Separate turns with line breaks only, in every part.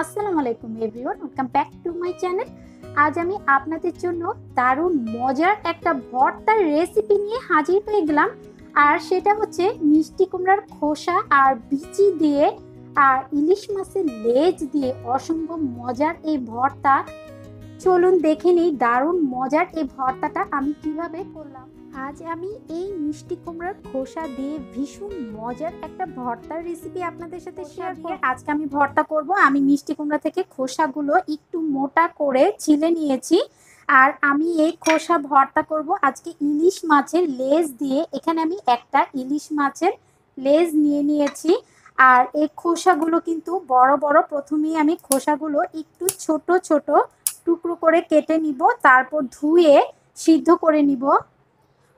আসসালামু আলাইকুম everyone, welcome back to my channel. আজ আমি আপনাদের জন্য দারুণ মজার একটা ভর্তার রেসিপি নিয়ে হাজির হয়ে গেলাম। আর সেটা হচ্ছে মিষ্টি কুমড়ার খোসা আর বিচি দিয়ে আর ইলিশ মাছের লেজ দিয়ে অসম্ভব মজার এই ভর্তা। চলুন দেখে নিই দারুণ মজার এই ভর্তাটা আমি কিভাবে করলাম। আজ আমি এই মিষ্টি কুমড়ার খোসা দিয়ে ভীষণ মজার একটা ভর্তার রেসিপি আপনাদের সাথে শেয়ার করব। আজকে আমি ভর্তা করব। আমি মিষ্টি কুমড়া থেকে খোসাগুলো একটু মোটা করে ছিলে নিয়েছি, আর আমি এই খোসা ভর্তা করব আজকে ইলিশ মাছের লেজ দিয়ে। এখানে আমি একটা ইলিশ মাছের লেজ নিয়ে নিয়েছি, আর এই খোসাগুলো কিন্তু বড় বড়। প্রথমেই আমি খোসাগুলো একটু ছোট ছোট টুকরো করে কেটে নিব, তারপর ধুয়ে সিদ্ধ করে নিব।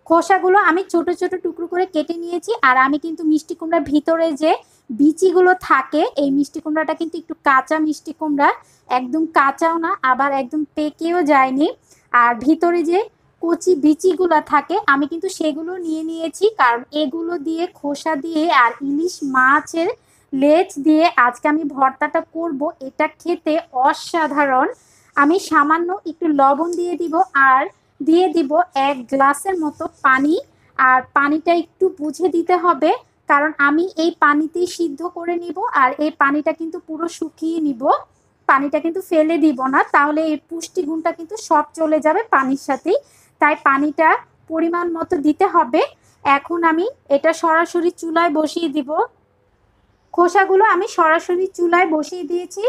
খোসাগুলো আমি ছোট ছোট টুকরো করে কেটে নিয়েছি। আর আমি কিন্তু মিষ্টি কুমড়ার ভিতরে যে বিচিগুলো থাকে, এই মিষ্টি কুমড়াটা কিন্তু একটু কাঁচা মিষ্টি কুমড়া, একদম কাঁচাও না আবার একদম পেকেও যায়নি। আর ভিতরে যে কচি বিচিগুলো থাকে আমি কিন্তু সেগুলো নিয়ে নিয়েছি, কারণ এগুলো দিয়ে খোসা দিয়ে আর ইলিশ মাছের লেজ দিয়ে আজকে আমি ভর্তাটা করব। এটা খেতে অসাধারণ। আমি সামান্য একটু লবণ দিয়ে দিব, আর দিয়ে দিব 1 গ্লাসের মতো পানি। আর পানিটা একটু বুঝে দিতে হবে, কারণ আমি এই পানিতেই সিদ্ধ করে নিব। আর এই পানিটা কিন্তু পুরো শুকিয়ে নিব, পানিটা কিন্তু ফেলে দিব না, তাহলে এই পুষ্টিগুণটা কিন্তু সব চলে যাবে পানির সাথেই। তাই পানিটা পরিমাণ মতো দিতে হবে। এখন আমি এটা সরাসরি চুলায় বসিয়ে দিব। খোসাগুলো আমি সরাসরি চুলায় বসিয়ে দিয়েছি।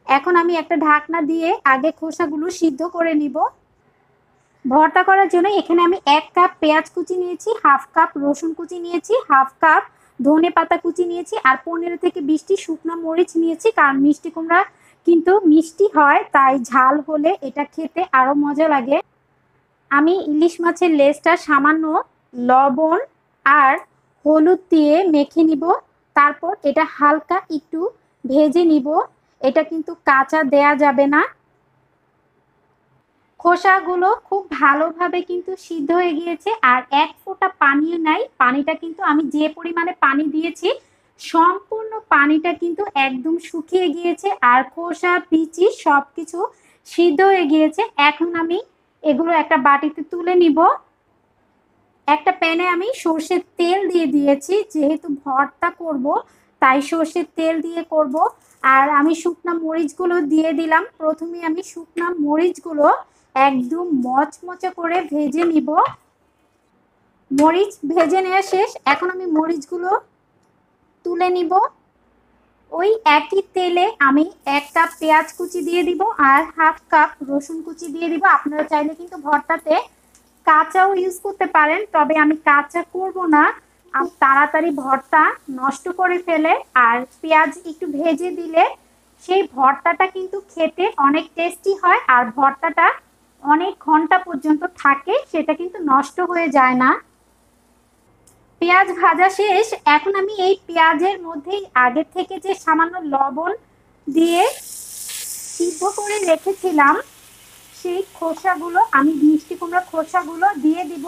এখন আমি একটা ঢাকনা দিয়ে আগে খোসাগুলো সিদ্ধ করে নিব। ভর্তা করার জন্য এখানে আমি 1 কাপ পেঁয়াজ কুচি নিয়েছি, হাফ কাপ রসুন কুচি নিয়েছি, হাফ কাপ ধনে পাতা কুচি নিয়েছি, আর 15 থেকে 20টি শুকনো মরিচ নিয়েছি। কারণ মিষ্টি কুমড়া কিন্তু মিষ্টি হয়, তাই ঝাল হলে এটা খেতে আরো মজা লাগে। আমি ইলিশ মাছের লেজটা সামান্য লবণ আর হলুদ দিয়ে মেখে নিব, তারপর এটা হালকা একটু ভেজে নিব। এটা কিন্তু কাঁচা দেয়া যাবে না। খোসাগুলো খুব ভালোভাবে কিন্তু সিদ্ধ হয়ে গিয়েছে, আর 1 ফোঁটা পানিও নাই। পানিটা কিন্তু আমি যে পরিমাণে পানি দিয়েছি সম্পূর্ণ পানিটা কিন্তু একদম শুকিয়ে গিয়েছে, আর খোসা বিচি সবকিছু সিদ্ধ হয়ে গিয়েছে। এখন আমি এগুলো একটা বাটিতে তুলে নিব। একটা প্যানে আমি সর্ষের তেল দিয়ে দিয়েছি, যেহেতু ভর্তা করব তাই সর্ষের তেল দিয়ে করব। আর আমি শুকনা মরিচগুলো দিয়ে দিলাম। প্রথমে আমি শুকনা মরিচগুলো একদম মচমচে করে ভেজে নিব। মরিচ ভেজে নেওয়া শেষ। এখন আমি মরিচগুলো তুলে নিব। ওই একই তেলে আমি 1 কাপ পেঁয়াজ কুচি দিয়ে দিব, আর হাফ কাপ রসুন কুচি দিয়ে দিব। আপনারা চাইলে কিন্তু ভর্তাতে কাঁচাও ইউজ করতে পারেন, তবে আমি কাঁচা করব না, তাড়াতাড়ি ভর্তা নষ্ট করে ফেলে। আর পেঁয়াজ একটু ভেজে দিলে সেই ভর্তাটা কিন্তু খেতে অনেক টেস্টি হয়, আর ভর্তাটা অনেক ঘন্টা পর্যন্ত থাকে, সেটা কিন্তু নষ্ট হয়ে যায় না। পেঁয়াজ ভাজা শেষ। এখন আমি এই পেঁয়াজের মধ্যেই আগে থেকে যে সামান্য লবণ দিয়ে সিদ্ধ করে রেখেছিলাম সেই খোসাগুলো, আমি মিষ্টি কুমড়ার খোসাগুলো দিয়ে দিব।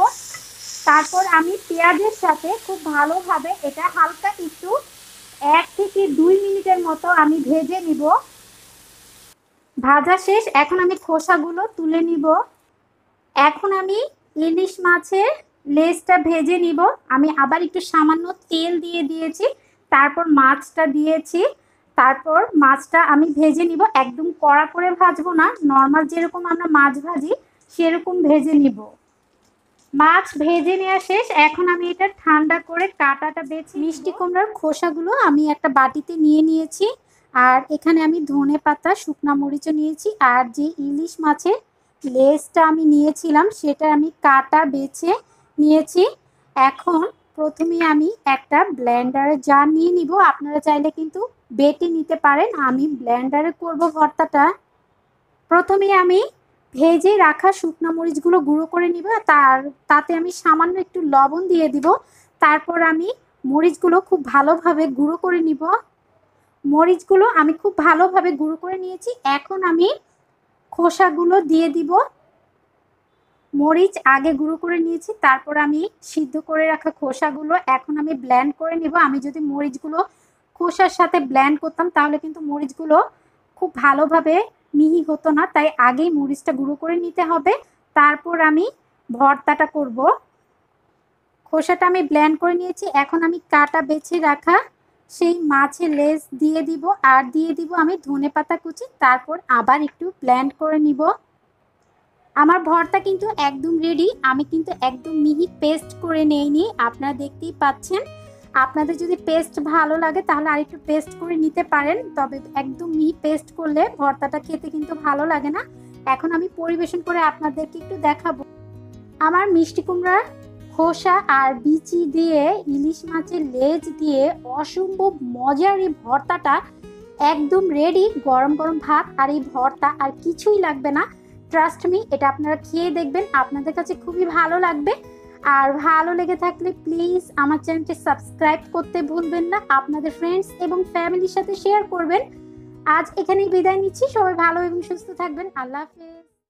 তারপর আমি পেঁয়াজের সাথে খুব ভালোভাবে এটা হালকা একটু 1 থেকে 2 মিনিটের মতো আমি ভেজে নিব। ভাজা শেষ। এখন আমি খোসাগুলো তুলে নিব। এখন আমি ইলিশ মাছের লেজটা ভেজে নিব। আমি আবার একটু সামান্য তেল দিয়ে দিয়েছি, তারপর মাছটা দিয়েছি। তারপর মাছটা আমি ভেজে নিব। একদম কড়া করে ভাজবো না, নর্মাল যেরকম আমরা মাছ ভাজি সেরকম ভেজে নিব। মাছ ভেজে নেওয়া শেষ। এখন আমি এটা ঠান্ডা করে কাটাটা বেছে মিষ্টি কুমড়ার খোসাগুলো আমি একটা বাটিতে নিয়ে নিয়েছি। আর এখানে আমি ধনে পাতা শুকনা মরিচও নিয়েছি, আর যে ইলিশ মাছের লেজটা আমি নিয়েছিলাম সেটা আমি কাটা বেছে নিয়েছি। এখন প্রথমে আমি একটা ব্লেন্ডারে জার নিয়ে নিব। আপনারা চাইলে কিন্তু বেটে নিতে পারেন, আমি ব্লেন্ডারে করব ভর্তাটা। প্রথমে আমি ভেজে রাখা শুকনো মরিচগুলো গুঁড়ো করে নিব, তাতে আমি সামান্য একটু লবণ দিয়ে দিব। তারপর আমি মরিচগুলো খুব ভালোভাবে গুঁড়ো করে নিব। মরিচগুলো আমি খুব ভালোভাবে গুঁড়ো করে নিয়েছি। এখন আমি খোসাগুলো দিয়ে দিব। মরিচ আগে গুঁড়ো করে নিয়েছি, তারপর আমি সিদ্ধ করে রাখা খোসাগুলো এখন আমি ব্লেন্ড করে নিব। আমি যদি মরিচগুলো খোসার সাথে ব্লেন্ড করতাম তাহলে কিন্তু মরিচগুলো খুব ভালোভাবে মিহি হতো না, তাই আগেই মরিচটা গুঁড়ো করে নিতে হবে। তারপর আমি ভর্তাটা করব। খোসাটা আমি ব্লেন্ড করে নিয়েছি। এখন আমি কাটা বেছে রাখা সেই মাছের লেজ দিয়ে দিব, আর দিয়ে দিব আমি ধনেপাতা কুচি। তারপর আবার একটু ব্লেন্ড করে নিব। আমার ভর্তা কিন্তু একদম রেডি। আমি কিন্তু একদম মিহি পেস্ট করে নেইনি, আপনারা দেখতেই পাচ্ছেন। আপনাদের যদি পেস্ট ভালো লাগে তাহলে আরেকটু পেস্ট করে নিতে পারেন, তবে একদম মিহি পেস্ট করলে ভর্তাটা খেতে কিন্তু ভালো লাগে না। এখন আমি পরিবেশন করে আপনাদেরকে একটু দেখাবো। আমার মিষ্টি কুমড়ার খোসা আর বিচি দিয়ে ইলিশ মাছের লেজ দিয়ে অসম্ভব মজার এই ভর্তাটা একদম রেডি। গরম গরম ভাত আর এই ভর্তা আর কিছুই লাগবে না। ট্রাস্ট মি, এটা আপনারা খেয়ে দেখবেন, আপনাদের কাছে খুবই ভালো লাগবে। আর ভালো লেগে থাকলে প্লিজ আমার চ্যানেলটি সাবস্ক্রাইব করতে ভুলবেন না, আপনাদের ফ্রেন্ডস এবং ফ্যামিলির সাথে শেয়ার করবেন। আজ এখানেই বিদায় নিচ্ছি। সবাই ভালো এবং সুস্থ থাকবেন। আল্লাহ হাফেজ।